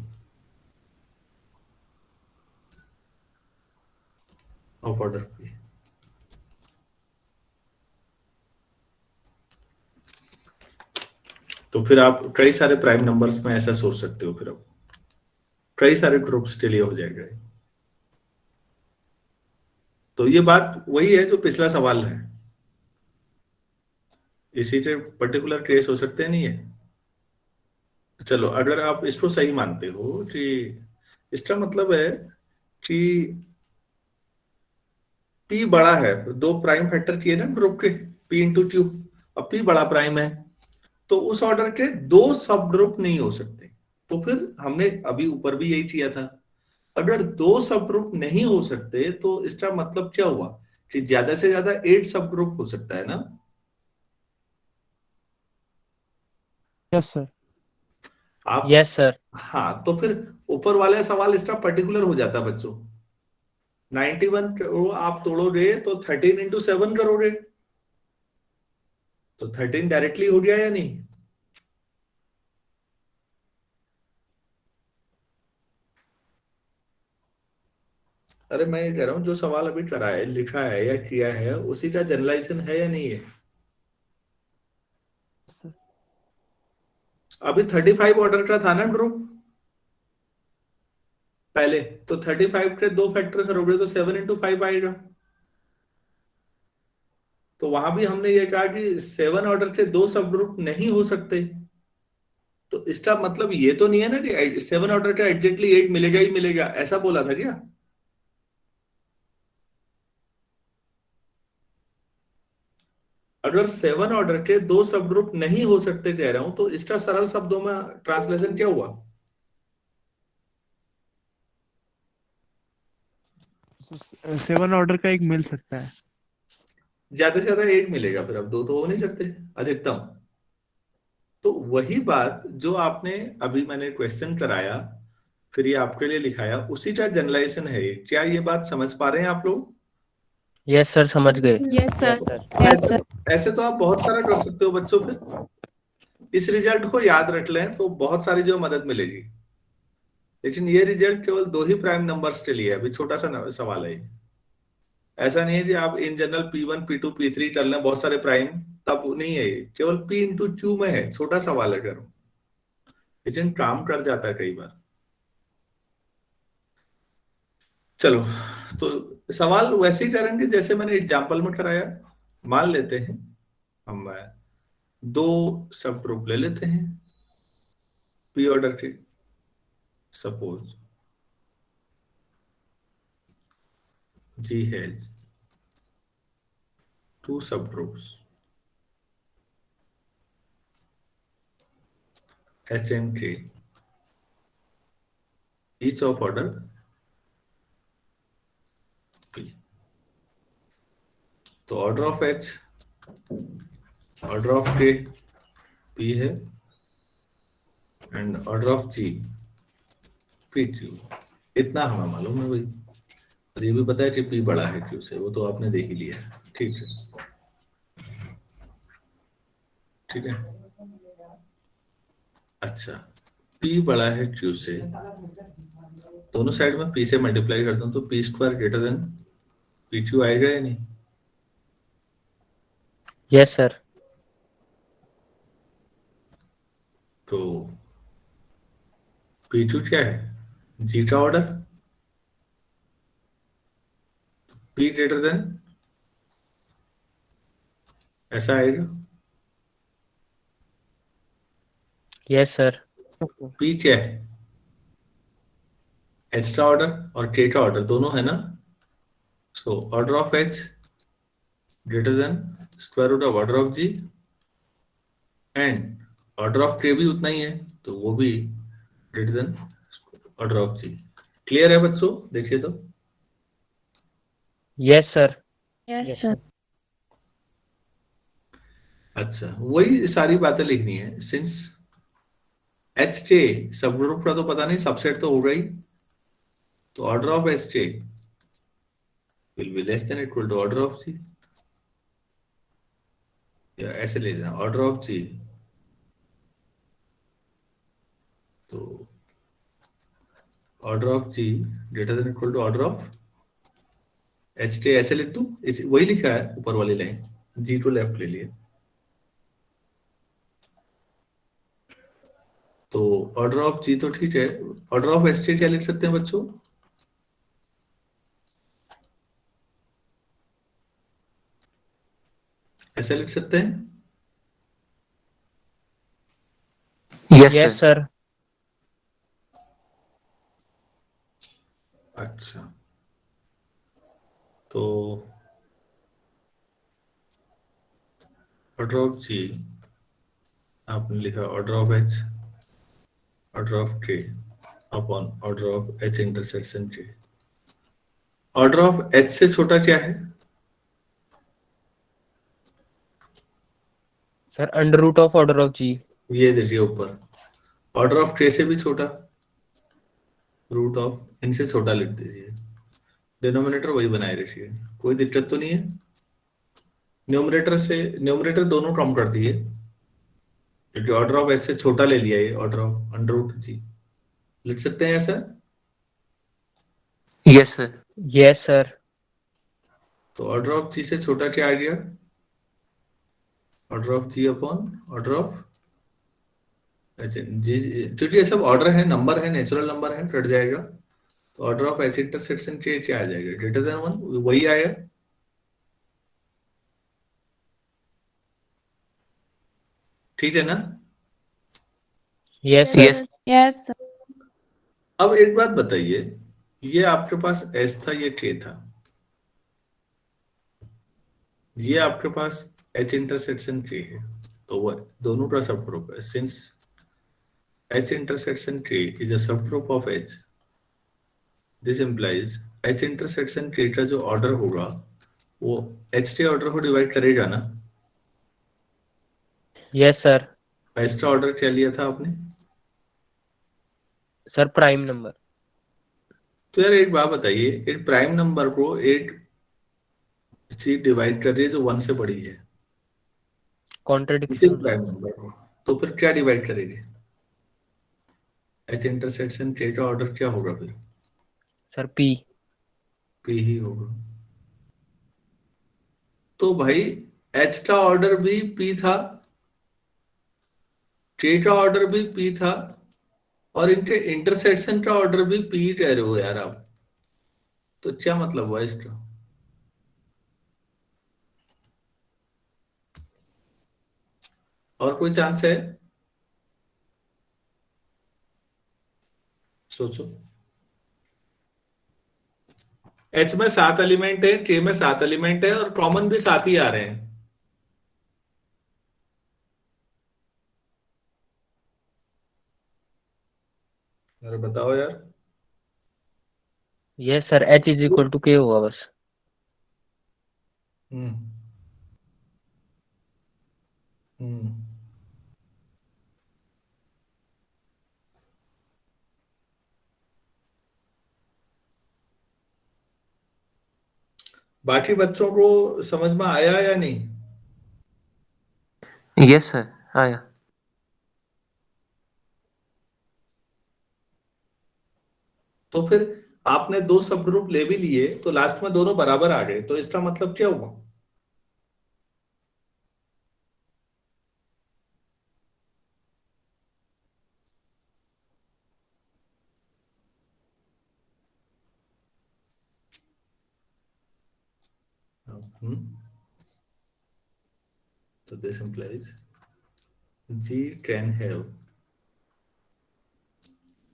of order P। तो फिर आप कई सारे प्राइम नंबर्स में ऐसा सोच सकते हो, फिर अब कई सारे ग्रुप्स के लिए हो जाएगा ये। तो ये बात वही है जो पिछला सवाल है, इसी के पर्टिकुलर केस हो सकते हैं, नहीं है। चलो अगर आप इसको सही मानते हो कि इसका मतलब है कि P बड़ा है, दो प्राइम फैक्टर किए ना ग्रुप के, P इंटू Q, अब P बड़ा प्राइम है, तो उस ऑर्डर के दो सब ग्रुप नहीं हो सकते। तो फिर हमने अभी ऊपर भी यही किया था, अगर दो सब ग्रुप नहीं हो सकते तो इसका मतलब क्या हुआ कि ज्यादा से ज्यादा 8 सब ग्रुप हो सकता है ना। Yes sir. आप, यस सर। हाँ, तो फिर ऊपर वाला सवाल इसका पर्टिकुलर हो जाता बच्चों। 91 को आप तोड़ोगे तो 13 इंटू 7 करोगे, तो 13 डायरेक्टली हो गया या नहीं? अरे मैं ये कह रहा हूँ जो सवाल अभी करा है, लिखा है या किया है, उसी का जनरलाइजेशन है या नहीं है? सर अभी 35 ऑर्डर का था ना ग्रुप पहले, तो 35 के 2 फैक्टर करोगे तो 7 × 5 आएगा। तो वहां भी हमने ये कहा कि 7 ऑर्डर के 2 सब ग्रुप नहीं हो सकते। तो इसका मतलब ये तो नहीं है ना कि 7 ऑर्डर का एग्जैक्टली 8 मिलेगा ही मिलेगा, ऐसा बोला था क्या? अगर 7 ऑर्डर के 2 सब ग्रुप नहीं हो सकते कह रहा हूं, तो इसका सरल शब्दों में ट्रांसलेशन क्या हुआ? सेवन ऑर्डर का एक मिल सकता है। ज्यादा से ज्यादा 8 मिलेगा, फिर अब 2 तो हो नहीं सकते अधिकतम। तो वही बात जो आपने अभी मैंने क्वेश्चन कराया, फिर ये आपके लिए लिखाया, उसी का जनरलाइजेशन है ये। क्या ये बात समझ पा रहे हैं आप लोग? यस सर, समझ गए। Yes sir. यस ऐसे सर। ऐसे तो आप बहुत सारा कर सकते हो बच्चों पे। इस रिजल्ट को याद रख लें तो बहुत सारी जो मदद मिलेगी। लेकिन ये रिजल्ट केवल 2 ही प्राइम नंबर्स के लिए है। अभी छोटा सा सवाल है ये। ऐसा नहीं है कि आप in general P1 P2 P3 कर लें बहुत सारे प्राइम, तब नहीं है ये। केवल P × Q में है, छोटा सवाल है करो, लेकिन काम कर जाता है कई बार। चलो, तो सवाल वैसे ही करेंगे जैसे मैंने एग्जाम्पल में कराया। मान लेते हैं हम 2 सब ग्रुप ले लेते हैं P ऑर्डर के। Suppose G has 2 subgroups H and K, each of order P. तो order of H, order of K P है, and order of G PQ। इतना हमें मालूम है भाई, और ये भी पता है कि P बड़ा है Q से, वो तो आपने देख ही लिया है। ठीक है, ठीक है। अच्छा, P बड़ा है Q से, दोनों साइड में P से मल्टीप्लाई करता हूं तो P² ग्रेटर देन PQ आएगा या नहीं? Yes sir. तो P2 क्या है? G का ऑर्डर, P ग्रेटर देन, ऐसा आएगा। Yes sir. P क्या है? H का ऑर्डर और K का ऑर्डर दोनों है ना। So order of H greater than square root of order of G, and order of K भी उतना ही है, तो वो भी greater than order of G। Clear है बच्चों? देखिए तो। Yes sir. Yes sir. अच्छा, वही सारी बातें लिखनी है। सिंस H K सब ग्रुप का तो पता नहीं, सबसेट तो होगा ही, तो order of H K will be less than equal to order of G, या ऐसे ले लेना ऑर्डर ऑफ G। तो order of G greater than equal to order of H K, ऐसे लिख दूं? इस वही लिखा है ऊपर वाली लाइन, G को लेफ्ट ले लिए। तो ऑर्डर ऑफ G तो ठीक है, ऑर्डर ऑफ H K क्या लिख सकते हैं बच्चों? ऐसे लिख सकते हैं। Yes yes sir. सर। अच्छा, तो ऑर्डर ऑफ G आपने लिखा order of H, order of K upon order of H intersection K। Order of H से छोटा क्या है? Sir under root of order of G. ये देखिए ऊपर, ऑर्डर ऑफ K से भी छोटा, रूट ऑफ, इनसे छोटा लिख दीजिए। डिनोमिनेटर वही बनाए रखिए, कोई दिक्कत तो नहीं है। न्यूमरेटर से न्यूमरेटर दोनों कम कर दिए, क्योंकि ऑर्डर ऑफ एस से छोटा ले लिया, ये order of under root G. लिख सकते हैं ऐसा? Yes sir. Yes, sir. तो ऑर्डर ऑफ जी से छोटा क्या आ गया? Order of G upon order of H. जी, क्योंकि ये सब ऑर्डर है, नंबर है, नेचुरल नंबर है, कट जाएगा। तो ऑर्डर ऑफ एच इंटरसेक्शन के क्या आ जाएगा? ग्रेटर देन वन, वही आएगा। ठीक है ना? Yes, sir. Yes. Yes, sir. अब एक बात बताइए, ये आपके पास एस था, ये के था, ये आपके पास एच इंटरसेक्शन के है, तो वो दोनों का सब ग्रुप है। सिंस एच इंटरसेक्शन के इज अ सब group of H, this implies H intersection के का जो ऑर्डर होगा वो एच के ऑर्डर को डिवाइड करेगा ना। Yes, sir. एच का ऑर्डर क्या लिया था आपने? Sir, prime number. तो यार एक बात बताइए, एक प्राइम नंबर को एक चीज डिवाइड कर रही है जो वन से बड़ी है, इसी Contradiction. प्राइम नंबर को, तो फिर क्या डिवाइड करेगी? एच इंटरसेक्शन के का ऑर्डर क्या होगा फिर? Sir, P. पी ही होगा। तो भाई एच का ऑर्डर भी पी था, के का ऑर्डर भी पी था, और इनके इंटरसेक्शन का ऑर्डर भी पी कह रहे हो यार आप, तो क्या मतलब हुआ इसका? और कोई चांस है? सोचो। एच में 7 एलिमेंट है, के में 7 एलिमेंट है, और कॉमन भी 7 ही आ रहे हैं। अरे बताओ यार। Yes, sir. H is equal to K होगा बस. हम्म। हम्म। बाकी बच्चों को समझ में आया या नहीं? यस सर, आया। तो फिर आपने दो सब ग्रुप ले भी लिए, तो लास्ट में दोनों बराबर आ गए, तो इसका मतलब क्या हुआ? हम्म। तो this implies G can have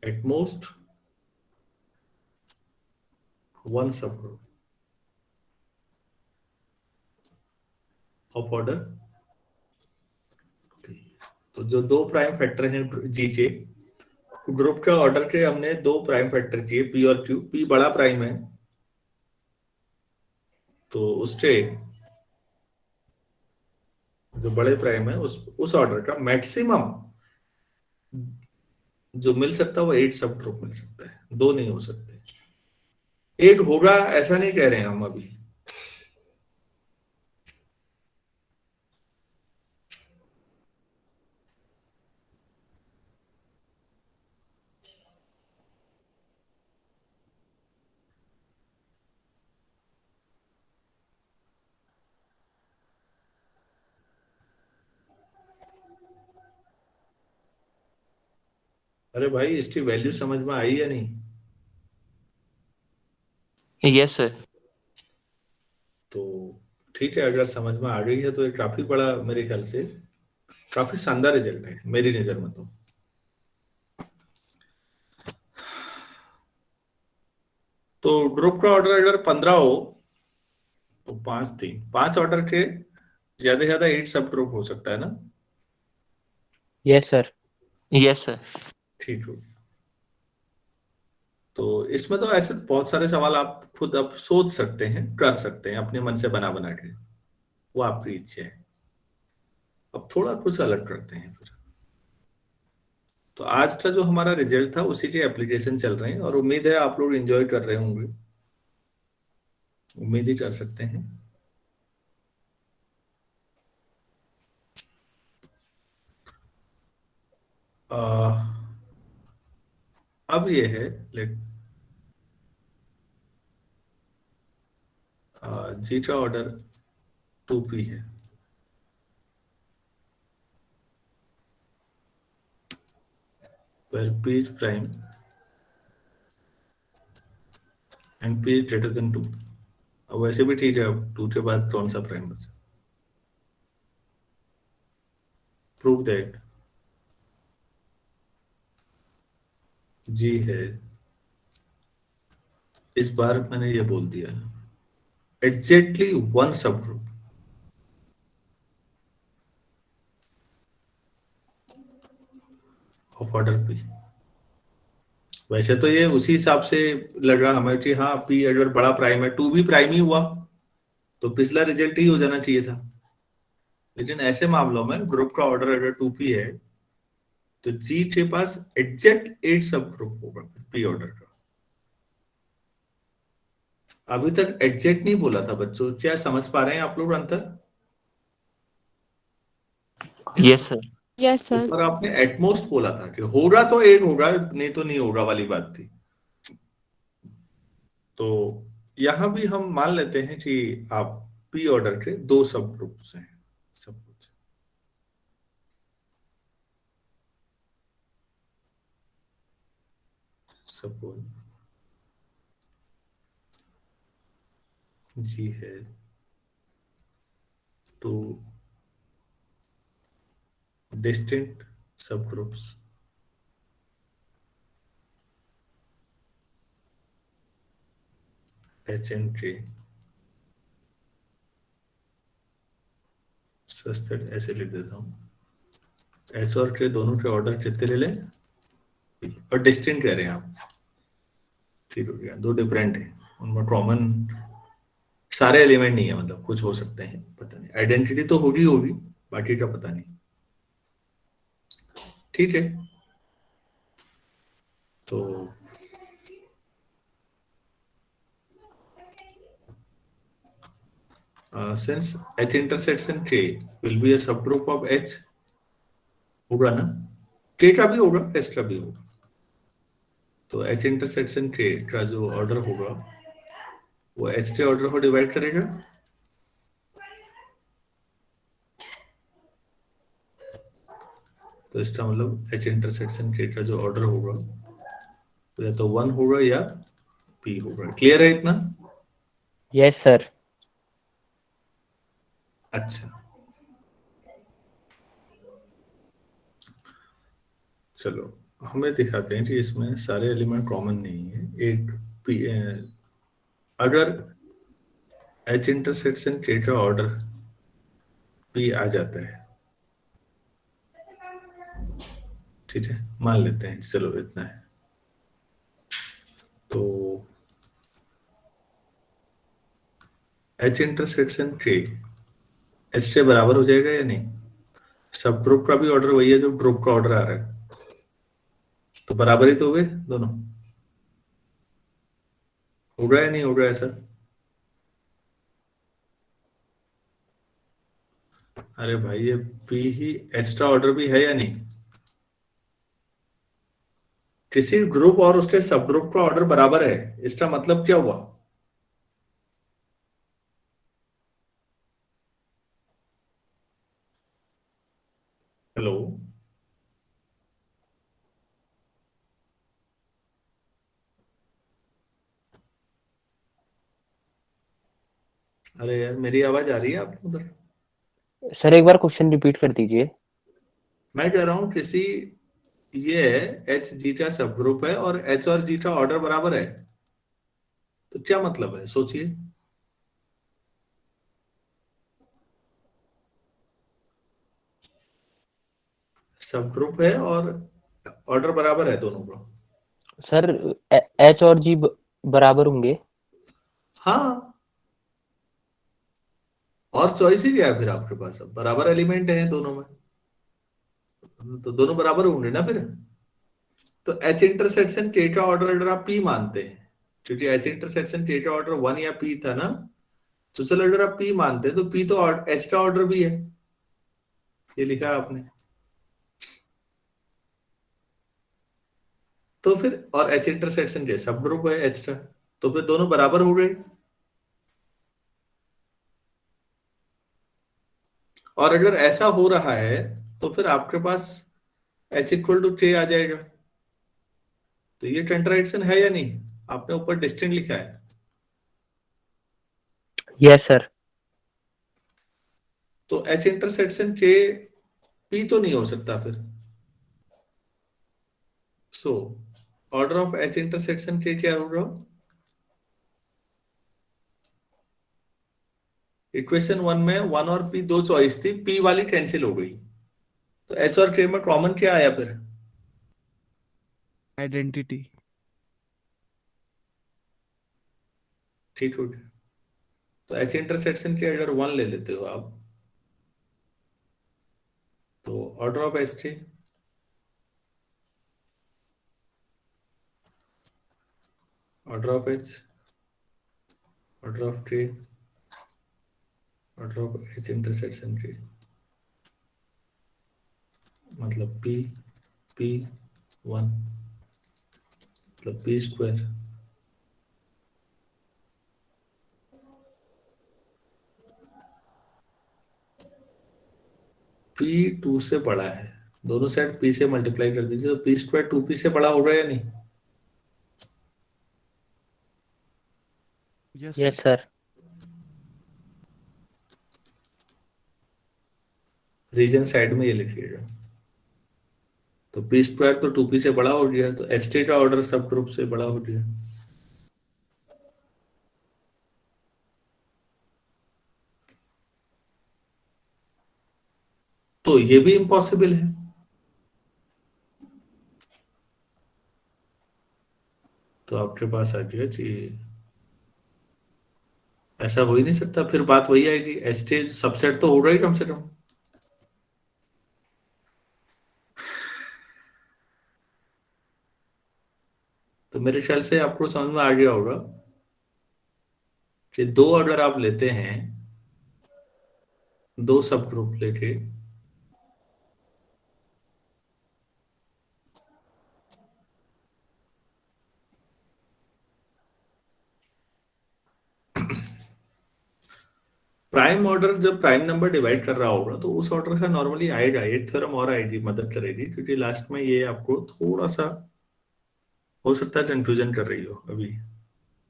at most one subgroup of order P। तो जो दो प्राइम फैक्टर हैं जी के, ग्रुप के ऑर्डर के हमने दो प्राइम फैक्टर किए, पी और क्यू। पी बड़ा प्राइम है, तो उसके जो बड़े प्राइम है उस ऑर्डर का मैक्सिमम जो मिल सकता है वो 8 सब ग्रुप मिल सकता है, दो नहीं हो सकते। एक होगा ऐसा नहीं कह रहे हैं हम अभी। अरे भाई इसकी वैल्यू समझ में आई या नहीं? Yes sir. तो ठीक है, अगर समझ में आ गई है तो ये काफी बड़ा, मेरे ख्याल से काफी शानदार रिजल्ट है मेरी नजर में। तो ग्रुप का ऑर्डर अगर 15 हो तो 5 ऑर्डर के ज्यादा से ज्यादा 8 सब ग्रुप हो सकता है ना? Yes, sir. Yes sir. ठीक हो। तो इसमें तो ऐसे बहुत सारे सवाल आप खुद अब सोच सकते हैं, कर सकते हैं अपने मन से बना बना के, वो आपकी इच्छा है। अब थोड़ा कुछ अलग करते हैं फिर। तो आज का जो हमारा रिजल्ट था उसी के एप्लीकेशन चल रहे हैं, और उम्मीद है आप लोग एंजॉय कर रहे होंगे, उम्मीद ही कर सकते हैं। अब ये है, लेट जीटा ऑर्डर 2p है, where p is prime and p is greater than 2. अब वैसे भी ठीक है, अब 2 के बाद कौन सा प्राइम बचा? प्रूव दैट जी है, इस बार मैंने ये बोल दिया, एग्जैक्टली वन सब ग्रुप ऑफ ऑर्डर पी। वैसे तो ये उसी हिसाब से लग रहा हमें कि हाँ पी अगर बड़ा प्राइम है, 2 भी प्राइम ही हुआ तो पिछला रिजल्ट ही हो जाना चाहिए था। लेकिन ऐसे मामलों में ग्रुप का ऑर्डर अगर 2p है तो जी के पास एग्जैक्ट 8 सब ग्रुप होगा पी ऑर्डर का। अभी तक एग्जैक्ट नहीं बोला था बच्चों, क्या समझ पा रहे हैं आप लोग अंतर? Yes sir. Yes sir. पर आपने एटमोस्ट बोला था कि होगा तो 8 होगा, नहीं तो नहीं होगा वाली बात थी। तो यहां भी हम मान लेते हैं कि आप पी ऑर्डर के 2 सब ग्रुप्स हैं सब कुछ। सपोज जी है तो distinct subgroups H and K सस्टेड ऐसे लिख देता हूँ। H और K दोनों के ऑर्डर कितने ले लें? और डिस्टिंक्ट कह रहे हैं आप, ठीक हो गया। 2 डिफरेंट है, उनमें कॉमन सारे एलिमेंट नहीं है, मतलब कुछ हो सकते हैं, पता नहीं। आइडेंटिटी तो होगी होगी, बाकी का पता नहीं। ठीक है, तो since H intersection K will be a subgroup of H, होगा ना? K का भी होगा, S का भी होगा। तो H intersection K का जो ऑर्डर होगा वो H के ऑर्डर को डिवाइड करेगा। तो इसका मतलब H intersection K का जो ऑर्डर होगा तो या तो 1 होगा या P होगा। क्लियर है इतना? Yes sir. अच्छा, चलो हमें दिखाते हैं कि इसमें सारे एलिमेंट कॉमन नहीं है। एक P, अगर H इंटरसेक्शन K का ऑर्डर P आ जाता है, ठीक है, मान लेते हैं, चलो इतना है, तो H इंटरसेक्शन K H के बराबर हो जाएगा या नहीं? सब ग्रुप का भी ऑर्डर वही है जो ग्रुप का ऑर्डर आ रहा है, तो बराबर ही तो हो गए दोनों। होगा या नहीं होगा ऐसा? अरे भाई ये P ही एक्स्ट्रा ऑर्डर भी है या नहीं? किसी ग्रुप और उसके सब ग्रुप का ऑर्डर बराबर है, इसका मतलब क्या हुआ? हेलो, अरे यार मेरी आवाज आ रही है आपको उधर? सर एक बार क्वेश्चन रिपीट कर दीजिए। मैं कह रहा हूं किसी, ये एच जी का सब ग्रुप है और एच और जी का ऑर्डर बराबर है, तो क्या मतलब है सोचिए। सब ग्रुप है और ऑर्डर बराबर है दोनों का। सर एच और जी बराबर होंगे। हाँ, और चॉइस ही क्या है फिर आपके पास? अब बराबर एलिमेंट है दोनों में, तो दोनों बराबर होंगे ना फिर। तो एच इंटरसेक्शन के का ऑर्डर अगर आप पी मानते हैं, क्योंकि एच इंटरसेक्शन के का ऑर्डर 1 या पी था ना, तो चलो अगर आप पी मानते हैं तो पी तो एच का ऑर्डर भी है, ये लिखा है आपने। तो फिर और एच इंटरसेक्शन के सब ग्रुप है एच का, तो फिर दोनों बराबर हो गए। और अगर ऐसा हो रहा है तो फिर आपके पास h इक्वल टू k आ जाएगा। तो ये टेंटराइटसन है या नहीं? आपने ऊपर डिस्टिंक्ट लिखा है। Yes sir. तो h इंटरसेक्शन k p तो नहीं हो सकता फिर। सो order of h intersection k क्या होगा? इक्वेशन 1 में 1 और p दो चॉइस थी, p वाली कैंसिल हो गई, तो h और k में कॉमन क्या आया फिर? आइडेंटिटी। ठीक हो गया। तो h इंटरसेक्शन के अगर 1 ले लेते हो आप, तो order of h k, order of h, order of k, order of h intersection k, मतलब p 1 मतलब p स्क्वायर। p 2 से बड़ा है, दोनों साइड p से मल्टीप्लाई कर दीजिए, तो p स्क्वायर 2p से बड़ा हो रहा है या नहीं? Yes sir. रीजन साइड में ये लिखिएगा। तो p स्क्वायर तो 2p से बड़ा हो गया, तो एच टी का ऑर्डर सब ग्रुप से बड़ा हो गया। तो ये भी इम्पॉसिबल है। तो आपके पास आ गया जी, ऐसा हो ही नहीं सकता। फिर बात वही आएगी, एच टी सबसेट तो होगा ही कम से कम। तो मेरे ख्याल से आपको समझ में आ गया होगा कि दो अगर आप लेते हैं, दो सब ग्रुप लेके, प्राइम ऑर्डर जब प्राइम नंबर डिवाइड कर रहा होगा तो उस ऑर्डर का नॉर्मली आएगा, एक थ्योरम और आएगी, मदद करेगी, क्योंकि लास्ट में ये आपको थोड़ा सा हो सकता है कंफ्यूजन कर रही हो। अभी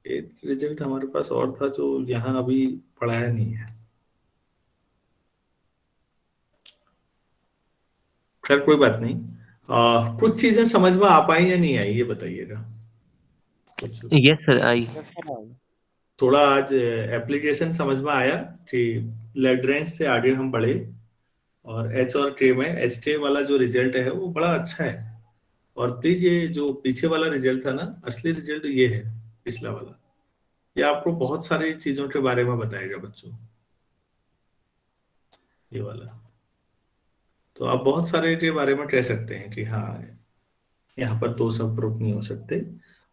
एक रिजल्ट हमारे पास और था जो यहाँ अभी पढ़ाया नहीं है। खैर कोई बात नहीं। कुछ चीजें समझ में आ पाई या नहीं आई ये बताइएगा। कुछ यस सर, आई। थोड़ा आज एप्लीकेशन समझ में आया कि लैग्रेंज से आगे हम बढ़े, और एच और के में एच के वाला जो रिजल्ट है वो बड़ा अच्छा है। और प्लीज ये जो पीछे वाला रिजल्ट था ना, असली रिजल्ट ये है, पिछला वाला। ये आपको बहुत सारी चीजों के बारे में बताएगा बच्चों, ये वाला। तो आप बहुत सारे के बारे में कह सकते हैं कि हाँ यहाँ पर दो सब ग्रुप नहीं हो सकते।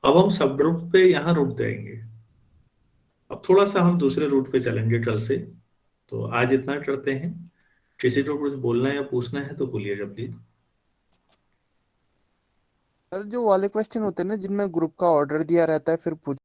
अब हम सब ग्रुप पे यहाँ रुक जाएंगे। अब थोड़ा सा हम दूसरे रूट पे चलेंगे कल से। तो आज इतना करते हैं। किसी को कुछ बोलना या पूछना है तो बोलिएगा प्लीज। सर जो वाले क्वेश्चन होते हैं ना जिनमें ग्रुप का ऑर्डर दिया रहता है फिर पूछ